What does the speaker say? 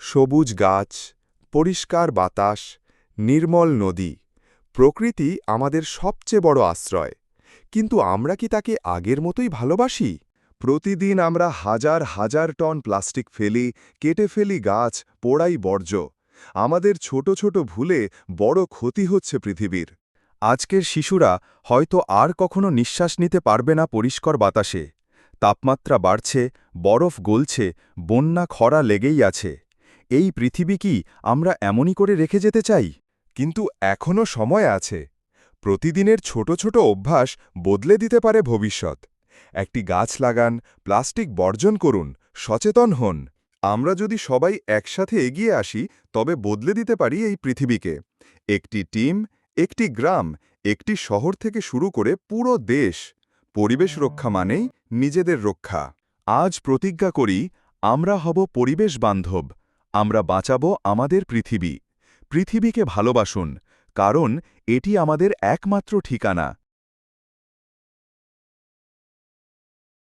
সবুজ গাছ, পরিষ্কার বাতাস, নির্মল নদী প্রকৃতি আমাদের সবচেয়ে বড় আশ্রয়। কিন্তু আমরা কি তাকে আগের মতোই ভালোবাসি? প্রতিদিন আমরা হাজার হাজার টন প্লাস্টিক ফেলি, কেটে ফেলি গাছ, পোড়াই বর্জ্য। আমাদের ছোট ছোট ভুলে বড় ক্ষতি হচ্ছে পৃথিবীর। আজকের শিশুরা হয়তো আর কখনো নিঃশ্বাস নিতে পারবে না পরিষ্কার বাতাসে। তাপমাত্রা বাড়ছে, বরফ গলছে, বন্যা খরা লেগেই আছে। এই পৃথিবী কি আমরা এমনই করে রেখে যেতে চাই? কিন্তু এখনও সময় আছে। প্রতিদিনের ছোট ছোট অভ্যাস বদলে দিতে পারে ভবিষ্যৎ। একটি গাছ লাগান, প্লাস্টিক বর্জন করুন, সচেতন হন। আমরা যদি সবাই একসাথে এগিয়ে আসি তবে বদলে দিতে পারি এই পৃথিবীকে। একটি টিম, একটি গ্রাম, একটি শহর থেকে শুরু করে পুরো দেশ। পরিবেশ রক্ষা মানেই নিজেদের রক্ষা। আজ প্রতিজ্ঞা করি, আমরা হব পরিবেশ বান্ধব। আমরা বাঁচাবো আমাদের পৃথিবী। পৃথিবীকে ভালোবাসুন, কারণ এটি আমাদের একমাত্র ঠিকানা।